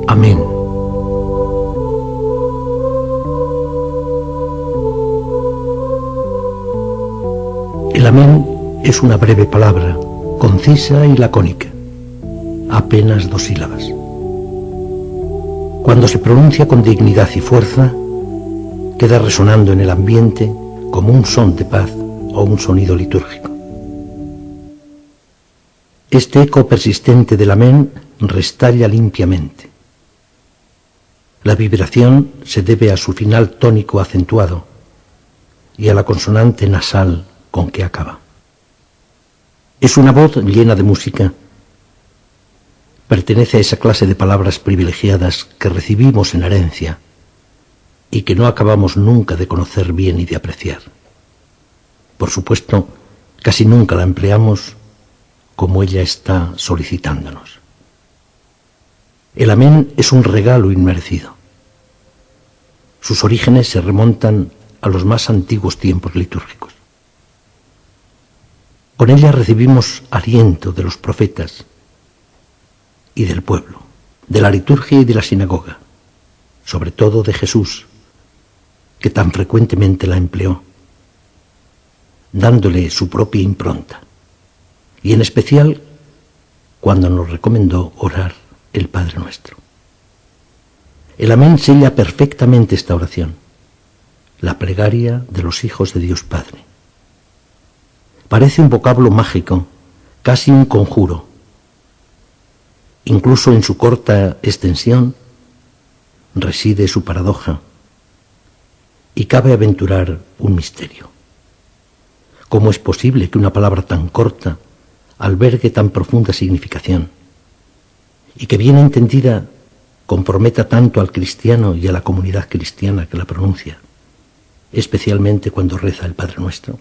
Amén. El amén es una breve palabra, concisa y lacónica, apenas 2 sílabas. Cuando se pronuncia con dignidad y fuerza, queda resonando en el ambiente como un son de paz o un sonido litúrgico. Este eco persistente del amén restalla limpiamente. La vibración se debe a su final tónico acentuado y a la consonante nasal con que acaba. Es una voz llena de música. Pertenece a esa clase de palabras privilegiadas que recibimos en herencia y que no acabamos nunca de conocer bien y de apreciar. Por supuesto, casi nunca la empleamos como ella está solicitándonos. El amén es un regalo inmerecido. Sus orígenes se remontan a los más antiguos tiempos litúrgicos. Con ella recibimos aliento de los profetas y del pueblo, de la liturgia y de la sinagoga, sobre todo de Jesús, que tan frecuentemente la empleó, dándole su propia impronta, y en especial cuando nos recomendó orar el Padre Nuestro. El amén sella perfectamente esta oración, la plegaria de los hijos de Dios Padre. Parece un vocablo mágico, casi un conjuro. Incluso en su corta extensión reside su paradoja, y cabe aventurar un misterio. ¿Cómo es posible que una palabra tan corta albergue tan profunda significación y que bien entendida comprometa tanto al cristiano y a la comunidad cristiana que la pronuncia, especialmente cuando reza el Padre Nuestro?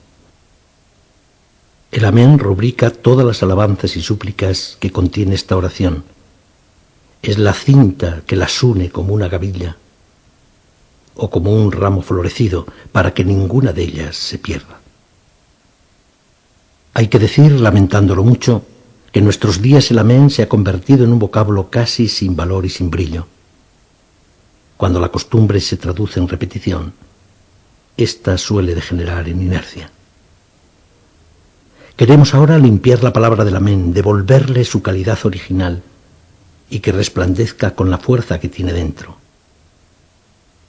El amén rubrica todas las alabanzas y súplicas que contiene esta oración. Es la cinta que las une como una gavilla o como un ramo florecido para que ninguna de ellas se pierda. Hay que decir, lamentándolo mucho, que en nuestros días el amén se ha convertido en un vocablo casi sin valor y sin brillo. Cuando la costumbre se traduce en repetición, ésta suele degenerar en inercia. Queremos ahora limpiar la palabra del amén, devolverle su calidad original y que resplandezca con la fuerza que tiene dentro.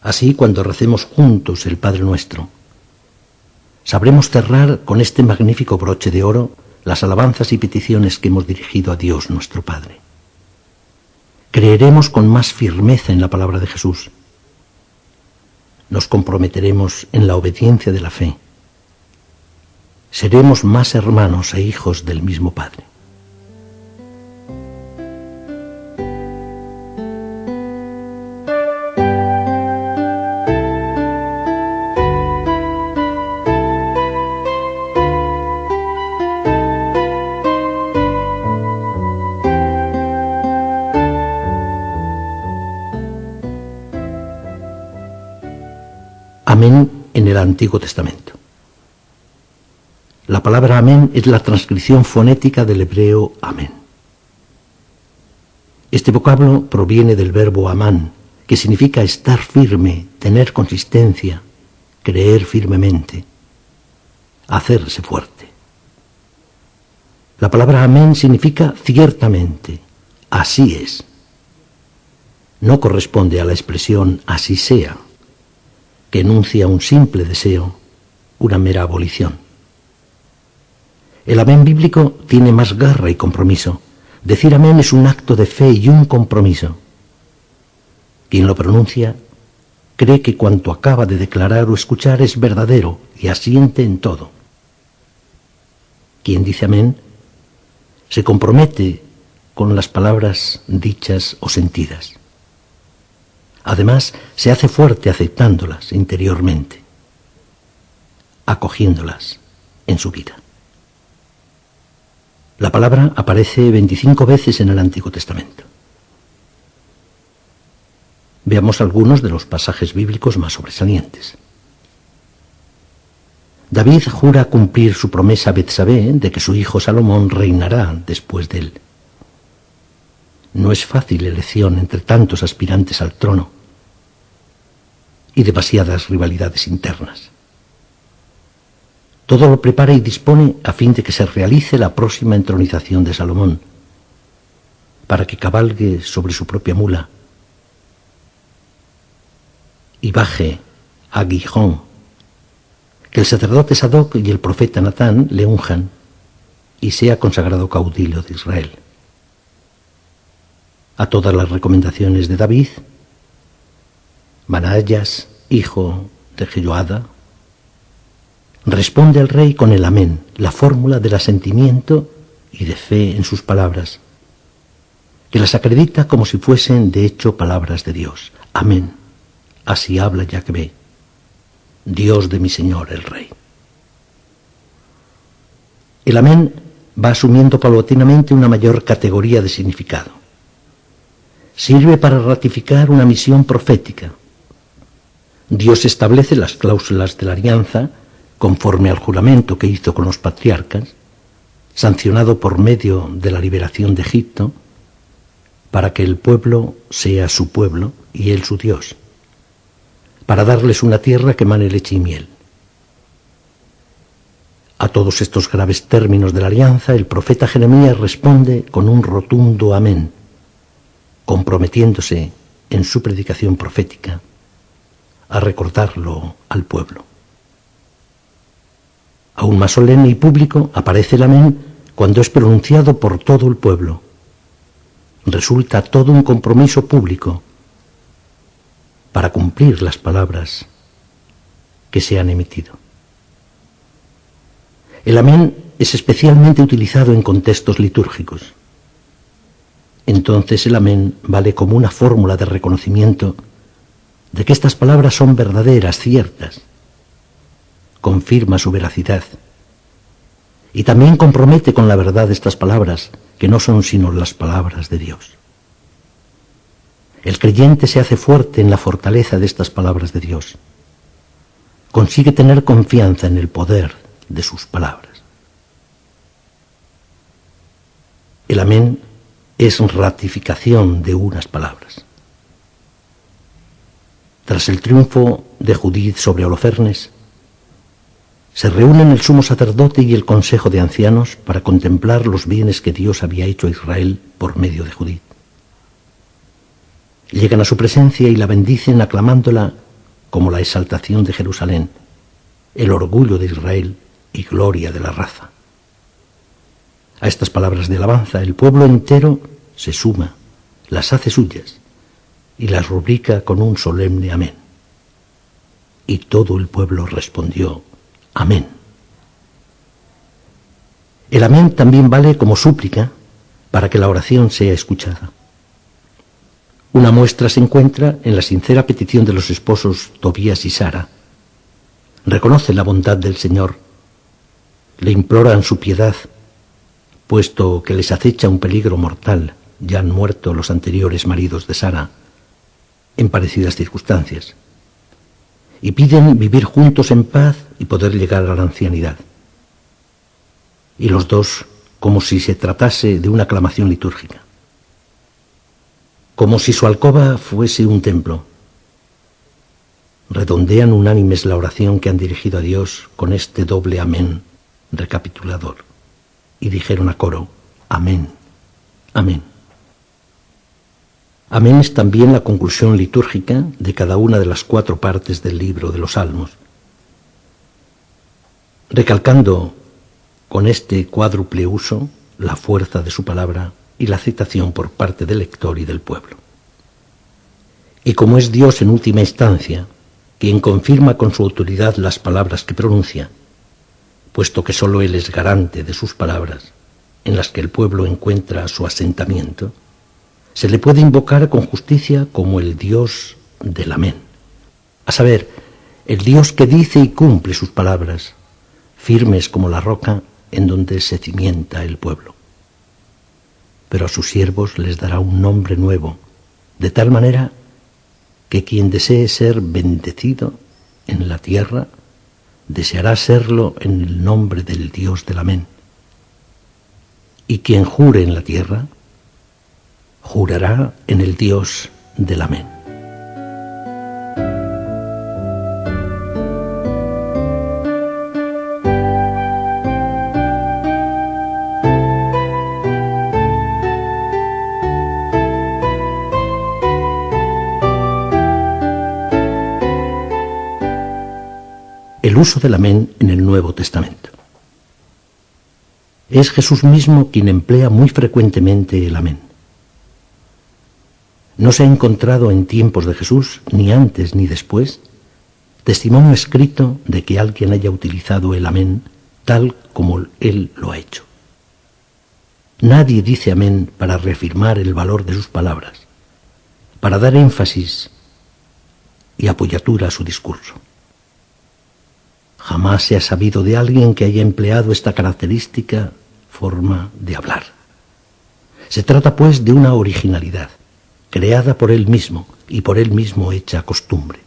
Así, cuando recemos juntos el Padre Nuestro, sabremos cerrar con este magnífico broche de oro las alabanzas y peticiones que hemos dirigido a Dios nuestro Padre. Creeremos con más firmeza en la palabra de Jesús. Nos comprometeremos en la obediencia de la fe. Seremos más hermanos e hijos del mismo Padre. Amén en el Antiguo Testamento. La palabra amén es la transcripción fonética del hebreo amén. Este vocablo proviene del verbo amán, que significa estar firme, tener consistencia, creer firmemente, hacerse fuerte. La palabra amén significa ciertamente, así es. No corresponde a la expresión así sea, que enuncia un simple deseo, una mera abolición. El amén bíblico tiene más garra y compromiso. Decir amén es un acto de fe y un compromiso. Quien lo pronuncia cree que cuanto acaba de declarar o escuchar es verdadero y asiente en todo. Quien dice amén se compromete con las palabras dichas o sentidas. Además, se hace fuerte aceptándolas interiormente, acogiéndolas en su vida. La palabra aparece 25 veces en el Antiguo Testamento. Veamos algunos de los pasajes bíblicos más sobresalientes. David jura cumplir su promesa a Betsabé de que su hijo Salomón reinará después de él. No es fácil elección entre tantos aspirantes al trono y demasiadas rivalidades internas. Todo lo prepara y dispone a fin de que se realice la próxima entronización de Salomón, para que cabalgue sobre su propia mula y baje a Gijón, que el sacerdote Sadoc y el profeta Natán le unjan y sea consagrado caudillo de Israel. A todas las recomendaciones de David, Manayas, hijo de Jehoada, responde al rey con el amén, la fórmula del asentimiento y de fe en sus palabras, que las acredita como si fuesen de hecho palabras de Dios. Amén. Así habla Yahvé, Dios de mi Señor el Rey. El amén va asumiendo paulatinamente una mayor categoría de significado. Sirve para ratificar una misión profética. Dios establece las cláusulas de la alianza conforme al juramento que hizo con los patriarcas, sancionado por medio de la liberación de Egipto, para que el pueblo sea su pueblo y él su Dios, para darles una tierra que emane leche y miel. A todos estos graves términos de la alianza, el profeta Jeremías responde con un rotundo amén, comprometiéndose en su predicación profética a recordarlo al pueblo. Aún más solemne y público aparece el amén cuando es pronunciado por todo el pueblo. Resulta todo un compromiso público para cumplir las palabras que se han emitido. El amén es especialmente utilizado en contextos litúrgicos. Entonces el amén vale como una fórmula de reconocimiento de que estas palabras son verdaderas, ciertas. Confirma su veracidad y también compromete con la verdad estas palabras, que no son sino las palabras de Dios. El creyente se hace fuerte en la fortaleza de estas palabras de Dios. Consigue tener confianza en el poder de sus palabras. El amén es ratificación de unas palabras. Tras el triunfo de Judith sobre Holofernes, se reúnen el sumo sacerdote y el consejo de ancianos para contemplar los bienes que Dios había hecho a Israel por medio de Judith. Llegan a su presencia y la bendicen aclamándola como la exaltación de Jerusalén, el orgullo de Israel y gloria de la raza. A estas palabras de alabanza el pueblo entero se suma, las hace suyas y las rubrica con un solemne amén. Y todo el pueblo respondió: amén. El amén también vale como súplica para que la oración sea escuchada. Una muestra se encuentra en la sincera petición de los esposos Tobías y Sara. Reconocen la bondad del Señor, le imploran su piedad, puesto que les acecha un peligro mortal. Ya han muerto los anteriores maridos de Sara en parecidas circunstancias, y piden vivir juntos en paz y poder llegar a la ancianidad. Y los dos, como si se tratase de una aclamación litúrgica, como si su alcoba fuese un templo, redondean unánimes la oración que han dirigido a Dios con este doble amén recapitulador, y dijeron a coro: amén, amén. Amén es también la conclusión litúrgica de cada una de las 4 partes del libro de los Salmos, recalcando con este cuádruple uso la fuerza de su palabra y la aceptación por parte del lector y del pueblo. Y como es Dios en última instancia quien confirma con su autoridad las palabras que pronuncia, puesto que sólo Él es garante de sus palabras, en las que el pueblo encuentra su asentamiento, se le puede invocar con justicia como el Dios del amén, a saber, el Dios que dice y cumple sus palabras, firmes como la roca en donde se cimienta el pueblo. Pero a sus siervos les dará un nombre nuevo, de tal manera que quien desee ser bendecido en la tierra, deseará serlo en el nombre del Dios del amén. Y quien jure en la tierra, jurará en el Dios del amén. El uso del amén en el Nuevo Testamento. Es Jesús mismo quien emplea muy frecuentemente el amén. No se ha encontrado en tiempos de Jesús, ni antes ni después, testimonio escrito de que alguien haya utilizado el amén tal como él lo ha hecho. Nadie dice amén para reafirmar el valor de sus palabras, para dar énfasis y apoyatura a su discurso. Jamás se ha sabido de alguien que haya empleado esta característica forma de hablar. Se trata, pues, de una originalidad, creada por él mismo y por él mismo hecha costumbre.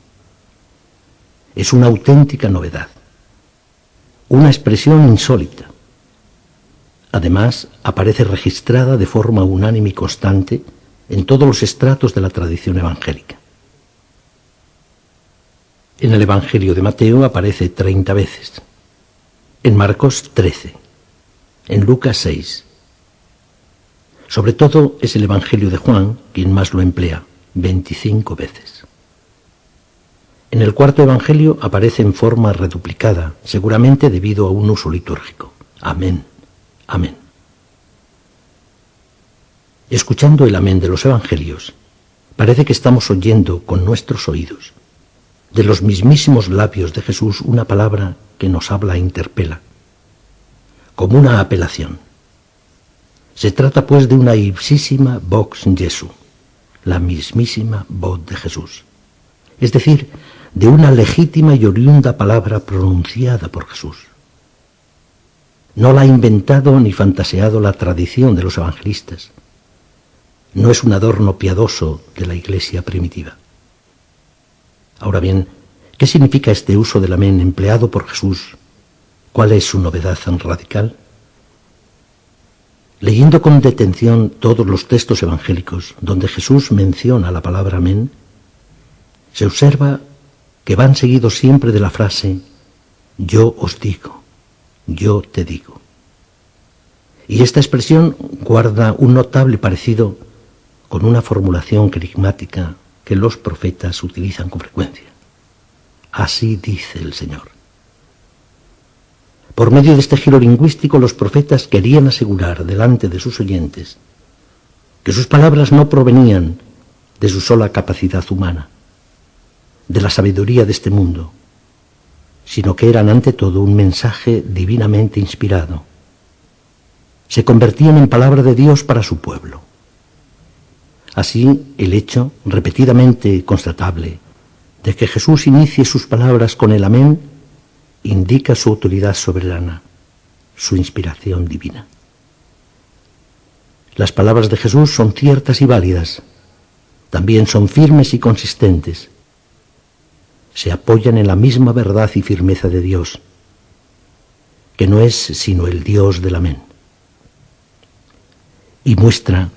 Es una auténtica novedad, una expresión insólita. Además, aparece registrada de forma unánime y constante en todos los estratos de la tradición evangélica. En el Evangelio de Mateo aparece 30 veces, en Marcos 13, en Lucas 6. Sobre todo es el Evangelio de Juan quien más lo emplea, 25 veces. En el cuarto Evangelio aparece en forma reduplicada, seguramente debido a un uso litúrgico. Amén, amén. Escuchando el amén de los Evangelios, parece que estamos oyendo con nuestros oídos, de los mismísimos labios de Jesús, una palabra que nos habla e interpela, como una apelación. Se trata, pues, de una ipsísima vox Jesu, la mismísima voz de Jesús, es decir, de una legítima y oriunda palabra pronunciada por Jesús. No la ha inventado ni fantaseado la tradición de los evangelistas. No es un adorno piadoso de la Iglesia primitiva. Ahora bien, ¿qué significa este uso del amén empleado por Jesús? ¿Cuál es su novedad tan radical? Leyendo con detención todos los textos evangélicos donde Jesús menciona la palabra amén, se observa que van seguidos siempre de la frase yo os digo, yo te digo. Y esta expresión guarda un notable parecido con una formulación querigmática que los profetas utilizan con frecuencia. Así dice el Señor. Por medio de este giro lingüístico, los profetas querían asegurar delante de sus oyentes que sus palabras no provenían de su sola capacidad humana, de la sabiduría de este mundo, sino que eran ante todo un mensaje divinamente inspirado. Se convertían en palabra de Dios para su pueblo. Así, el hecho, repetidamente constatable, de que Jesús inicie sus palabras con el amén, indica su autoridad soberana, su inspiración divina. Las palabras de Jesús son ciertas y válidas, también son firmes y consistentes. Se apoyan en la misma verdad y firmeza de Dios, que no es sino el Dios del amén. Y muestra,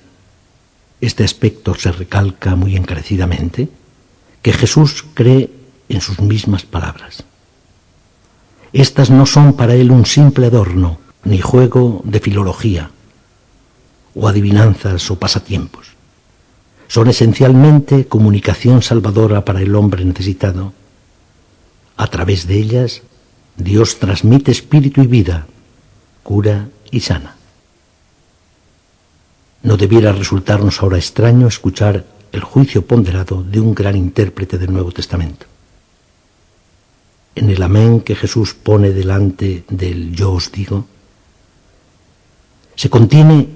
este aspecto se recalca muy encarecidamente, que Jesús cree en sus mismas palabras. Estas no son para él un simple adorno, ni juego de filología, o adivinanzas o pasatiempos. Son esencialmente comunicación salvadora para el hombre necesitado. A través de ellas, Dios transmite espíritu y vida, cura y sana. No debiera resultarnos ahora extraño escuchar el juicio ponderado de un gran intérprete del Nuevo Testamento. En el amén que Jesús pone delante del yo os digo, se contiene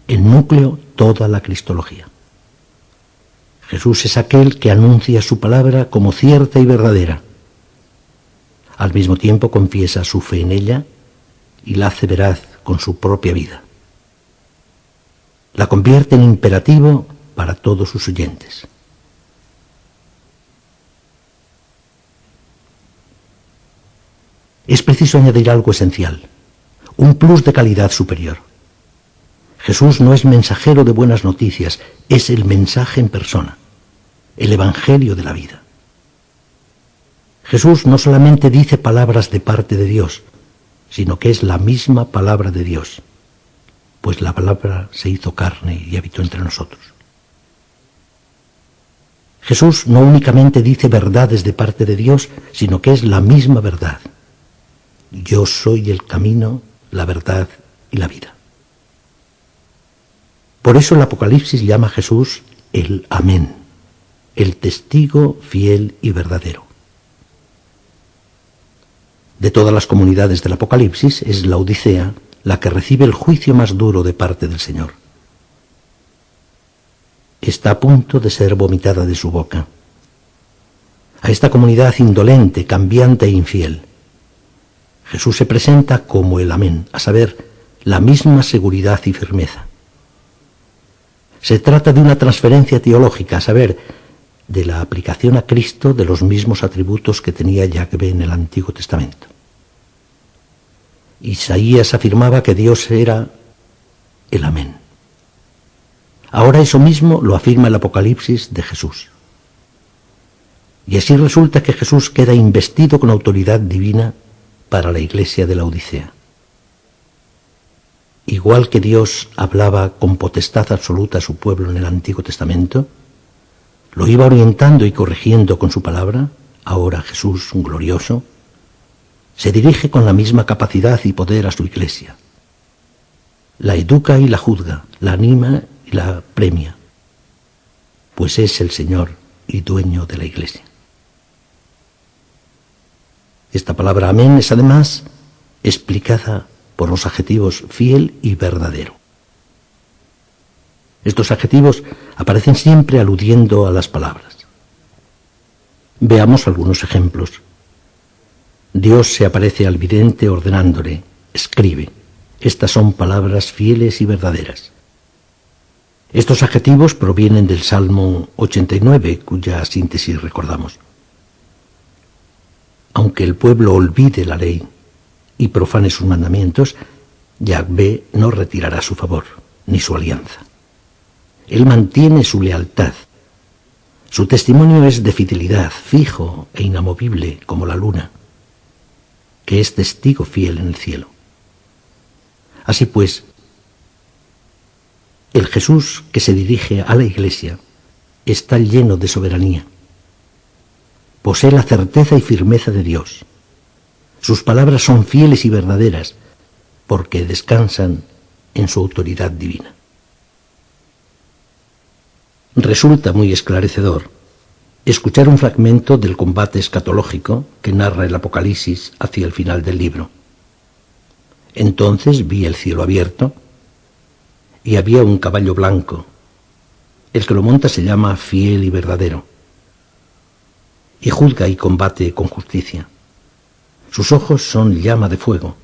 en núcleo toda la cristología. Jesús es aquel que anuncia su palabra como cierta y verdadera. Al mismo tiempo confiesa su fe en ella y la hace veraz con su propia vida. La convierte en imperativo para todos sus oyentes. Es preciso añadir algo esencial, un plus de calidad superior. Jesús no es mensajero de buenas noticias, es el mensaje en persona, el evangelio de la vida. Jesús no solamente dice palabras de parte de Dios, sino que es la misma palabra de Dios, pues la palabra se hizo carne y habitó entre nosotros. Jesús no únicamente dice verdades de parte de Dios, sino que es la misma verdad. Yo soy el camino, la verdad y la vida. Por eso el Apocalipsis llama a Jesús el Amén, el testigo fiel y verdadero. De todas las comunidades del Apocalipsis es la Odisea la que recibe el juicio más duro de parte del Señor. Está a punto de ser vomitada de su boca. A esta comunidad indolente, cambiante e infiel, Jesús se presenta como el Amén, a saber, la misma seguridad y firmeza. Se trata de una transferencia teológica, a saber, de la aplicación a Cristo de los mismos atributos que tenía Yahvé en el Antiguo Testamento. Isaías afirmaba que Dios era el Amén. Ahora eso mismo lo afirma el Apocalipsis de Jesús. Y así resulta que Jesús queda investido con autoridad divina para la iglesia de la Odisea. Igual que Dios hablaba con potestad absoluta a su pueblo en el Antiguo Testamento, lo iba orientando y corrigiendo con su palabra, ahora Jesús, un glorioso, se dirige con la misma capacidad y poder a su iglesia. La educa y la juzga, la anima y la premia, pues es el Señor y dueño de la iglesia. Esta palabra amén es además explicada por los adjetivos fiel y verdadero. Estos adjetivos aparecen siempre aludiendo a las palabras. Veamos algunos ejemplos. Dios se aparece al vidente ordenándole, escribe. Estas son palabras fieles y verdaderas. Estos adjetivos provienen del Salmo 89, cuya síntesis recordamos. Aunque el pueblo olvide la ley y profane sus mandamientos, Yahvé no retirará su favor, ni su alianza. Él mantiene su lealtad. Su testimonio es de fidelidad, fijo e inamovible como la luna, que es testigo fiel en el cielo. Así pues, el Jesús que se dirige a la iglesia está lleno de soberanía. Posee la certeza y firmeza de Dios. Sus palabras son fieles y verdaderas porque descansan en su autoridad divina. Resulta muy esclarecedor escuchar un fragmento del combate escatológico que narra el Apocalipsis hacia el final del libro. Entonces vi el cielo abierto y había un caballo blanco. El que lo monta se llama Fiel y Verdadero, y juzga y combate con justicia. Sus ojos son llama de fuego.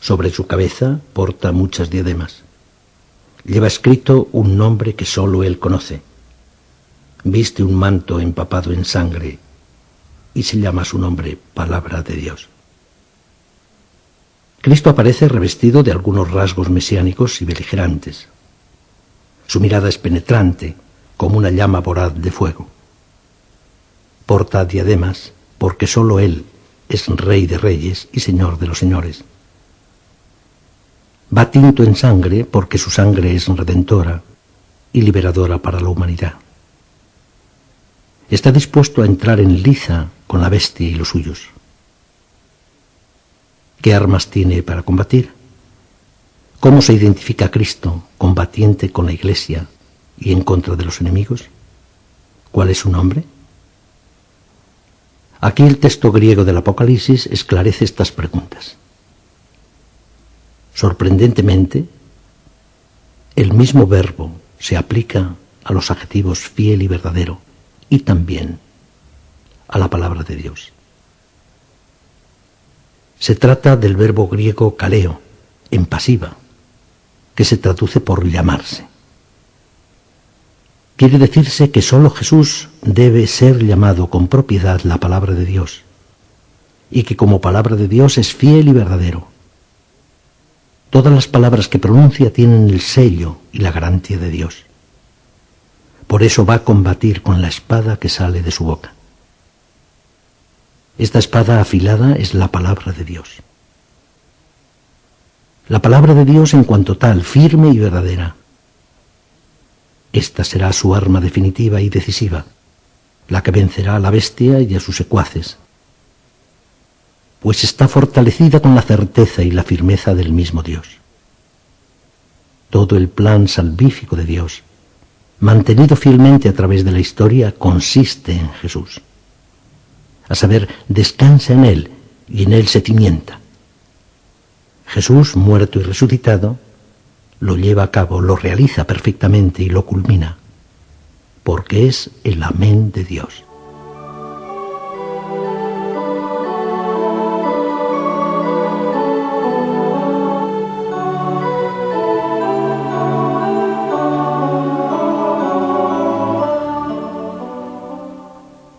Sobre su cabeza porta muchas diademas. Lleva escrito un nombre que sólo él conoce. Viste un manto empapado en sangre y se llama su nombre Palabra de Dios. Cristo aparece revestido de algunos rasgos mesiánicos y beligerantes. Su mirada es penetrante, como una llama voraz de fuego. Porta diademas porque sólo él es Rey de reyes y Señor de los señores. Va tinto en sangre porque su sangre es redentora y liberadora para la humanidad. Está dispuesto a entrar en liza con la bestia y los suyos. ¿Qué armas tiene para combatir? ¿Cómo se identifica a Cristo, combatiente con la Iglesia y en contra de los enemigos? ¿Cuál es su nombre? Aquí el texto griego del Apocalipsis esclarece estas preguntas. Sorprendentemente, El mismo verbo se aplica a los adjetivos fiel y verdadero y también a la palabra de Dios. Se trata del verbo griego kaleo, en pasiva, que se traduce por llamarse. Quiere decirse que sólo Jesús debe ser llamado con propiedad la palabra de Dios, y que como palabra de Dios es fiel y verdadero. Todas las palabras que pronuncia tienen el sello y la garantía de Dios. Por eso va a combatir con la espada que sale de su boca. Esta espada afilada es la palabra de Dios. La palabra de Dios en cuanto tal, firme y verdadera. Esta será su arma definitiva y decisiva, la que vencerá a la bestia y a sus secuaces, pues está fortalecida con la certeza y la firmeza del mismo Dios. Todo el plan salvífico de Dios, mantenido fielmente a través de la historia, consiste en Jesús. A saber, descansa en Él y en Él se cimienta. Jesús, muerto y resucitado, lo lleva a cabo, lo realiza perfectamente y lo culmina, porque es el amén de Dios.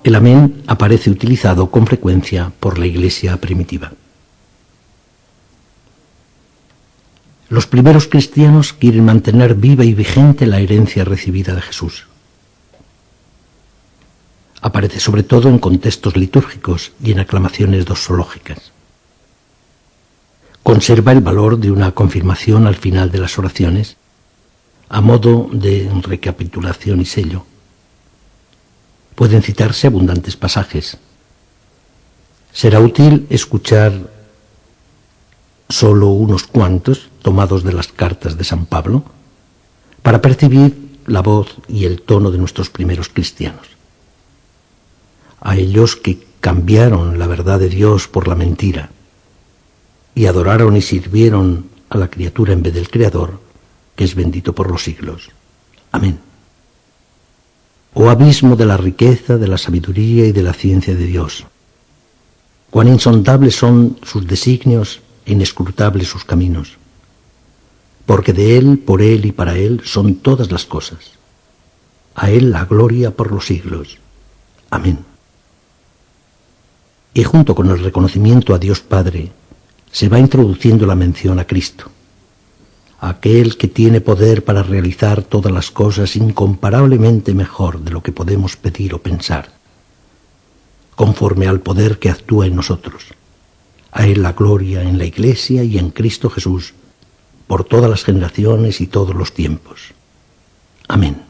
El amén aparece utilizado con frecuencia por la Iglesia primitiva. Los primeros cristianos quieren mantener viva y vigente la herencia recibida de Jesús. Aparece sobre todo en contextos litúrgicos y en aclamaciones doxológicas. Conserva el valor de una confirmación al final de las oraciones, a modo de recapitulación y sello. Pueden citarse abundantes pasajes. Será útil escuchar solo unos cuantos, tomados de las cartas de San Pablo, para percibir la voz y el tono de nuestros primeros cristianos. A ellos que cambiaron la verdad de Dios por la mentira y adoraron y sirvieron a la criatura en vez del Creador, que es bendito por los siglos. Amén. Oh abismo de la riqueza, de la sabiduría y de la ciencia de Dios. Cuán insondables son sus designios e inescrutables sus caminos. Porque de Él, por Él y para Él son todas las cosas. A Él la gloria por los siglos. Amén. Y junto con el reconocimiento a Dios Padre, se va introduciendo la mención a Cristo, aquel que tiene poder para realizar todas las cosas incomparablemente mejor de lo que podemos pedir o pensar, conforme al poder que actúa en nosotros. A Él la gloria en la Iglesia y en Cristo Jesús, por todas las generaciones y todos los tiempos. Amén.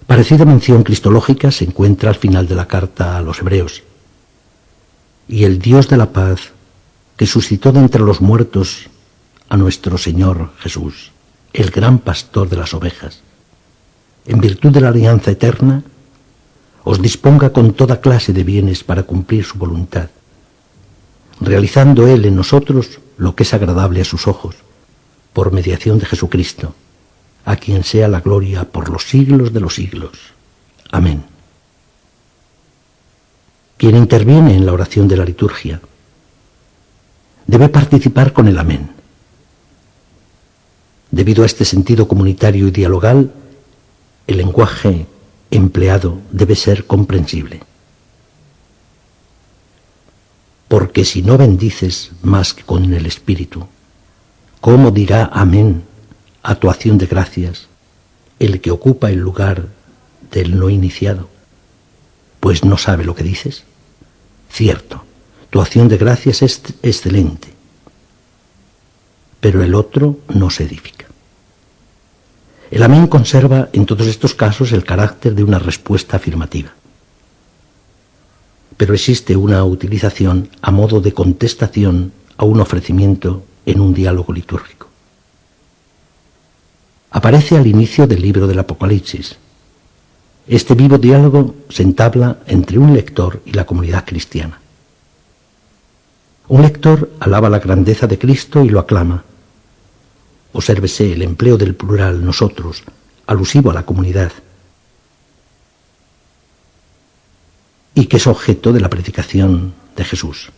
Parecida mención cristológica se encuentra al final de la carta a los Hebreos. Y el Dios de la paz, que suscitó de entre los muertos a nuestro Señor Jesús, el gran pastor de las ovejas, en virtud de la alianza eterna, os disponga con toda clase de bienes para cumplir su voluntad, realizando Él en nosotros lo que es agradable a sus ojos, por mediación de Jesucristo, a quien sea la gloria por los siglos de los siglos. Amén. Quien interviene en la oración de la liturgia debe participar con el amén. Debido a este sentido comunitario y dialogal, el lenguaje empleado debe ser comprensible. Porque si no bendices más que con el Espíritu, ¿cómo dirá amén a tu acción de gracias el que ocupa el lugar del no iniciado? Pues no sabe lo que dices. Cierto, tu acción de gracias es excelente, pero el otro no se edifica. El amén conserva en todos estos casos el carácter de una respuesta afirmativa. Pero existe una utilización a modo de contestación a un ofrecimiento en un diálogo litúrgico. Aparece al inicio del libro del Apocalipsis. Este vivo diálogo se entabla entre un lector y la comunidad cristiana. Un lector alaba la grandeza de Cristo y lo aclama. Obsérvese el empleo del plural nosotros, alusivo a la comunidad, y que es objeto de la predicación de Jesús.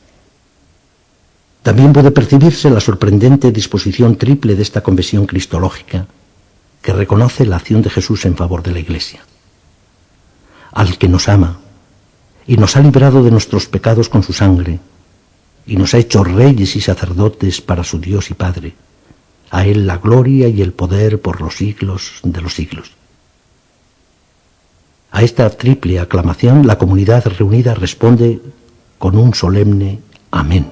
También puede percibirse la sorprendente disposición triple de esta confesión cristológica, que reconoce la acción de Jesús en favor de la Iglesia. Al que nos ama, y nos ha librado de nuestros pecados con su sangre, y nos ha hecho reyes y sacerdotes para su Dios y Padre. A Él la gloria y el poder por los siglos de los siglos. A esta triple aclamación la comunidad reunida responde con un solemne amén.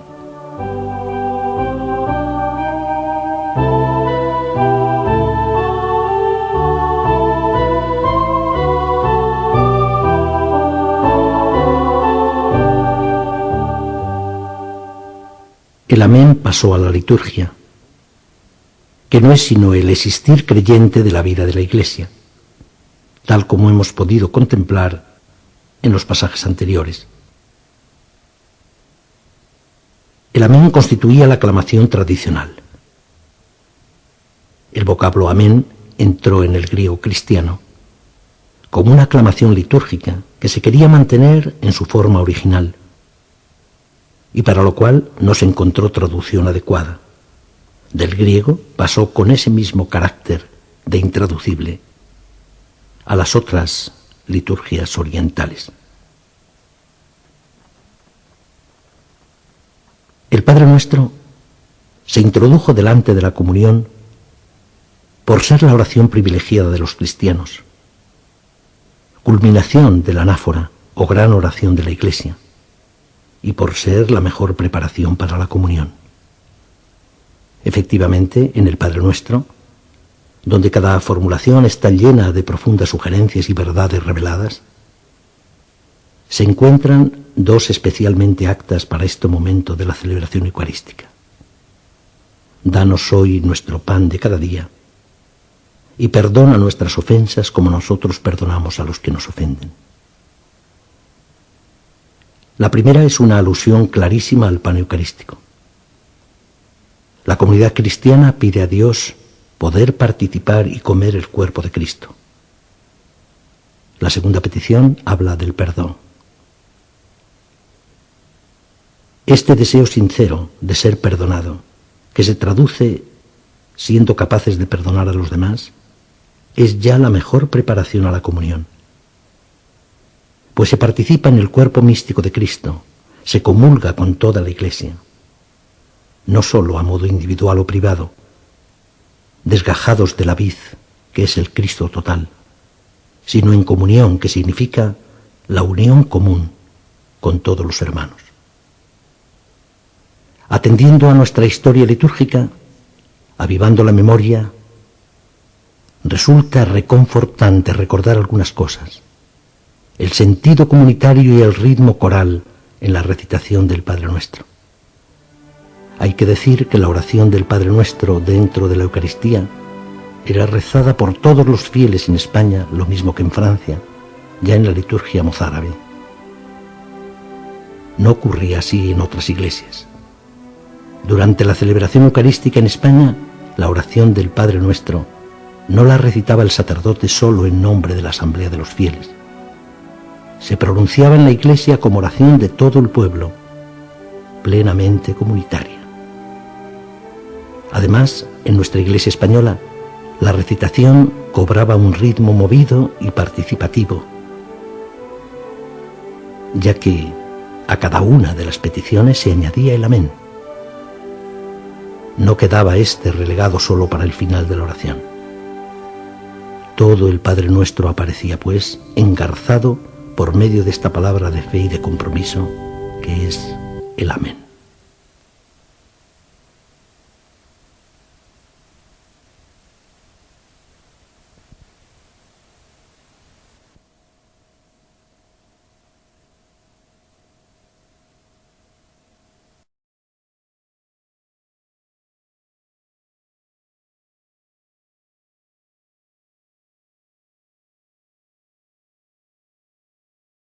El amén pasó a la liturgia, que no es sino el existir creyente de la vida de la Iglesia, tal como hemos podido contemplar en los pasajes anteriores. El amén constituía la aclamación tradicional. El vocablo amén entró en el griego cristiano como una aclamación litúrgica que se quería mantener en su forma original, y para lo cual no se encontró traducción adecuada. Del griego pasó con ese mismo carácter de intraducible a las otras liturgias orientales. El Padre Nuestro se introdujo delante de la comunión por ser la oración privilegiada de los cristianos, culminación de la anáfora o gran oración de la Iglesia, y por ser la mejor preparación para la comunión. Efectivamente, en el Padre Nuestro, donde cada formulación está llena de profundas sugerencias y verdades reveladas, se encuentran dos especialmente aptas para este momento de la celebración eucarística. Danos hoy nuestro pan de cada día, y perdona nuestras ofensas como nosotros perdonamos a los que nos ofenden. La primera es una alusión clarísima al pan eucarístico. La comunidad cristiana pide a Dios poder participar y comer el cuerpo de Cristo. La segunda petición habla del perdón. Este deseo sincero de ser perdonado, que se traduce siendo capaces de perdonar a los demás, es ya la mejor preparación a la comunión. Pues se participa en el cuerpo místico de Cristo, se comulga con toda la Iglesia, no sólo a modo individual o privado, desgajados de la vid, que es el Cristo total, sino en comunión, que significa la unión común con todos los hermanos. Atendiendo a nuestra historia litúrgica, avivando la memoria, resulta reconfortante recordar algunas cosas. El sentido comunitario y el ritmo coral en la recitación del Padre Nuestro. Hay que decir que la oración del Padre Nuestro dentro de la Eucaristía era rezada por todos los fieles en España, lo mismo que en Francia, ya en la liturgia mozárabe. No ocurría así en otras iglesias. Durante la celebración eucarística en España, la oración del Padre Nuestro no la recitaba el sacerdote solo en nombre de la asamblea de los fieles. Se pronunciaba en la Iglesia como oración de todo el pueblo, plenamente comunitaria. Además, en nuestra Iglesia española, la recitación cobraba un ritmo movido y participativo, ya que a cada una de las peticiones se añadía el amén. No quedaba este relegado solo para el final de la oración. Todo el Padre Nuestro aparecía, pues, engarzado por medio de esta palabra de fe y de compromiso, que es el amén.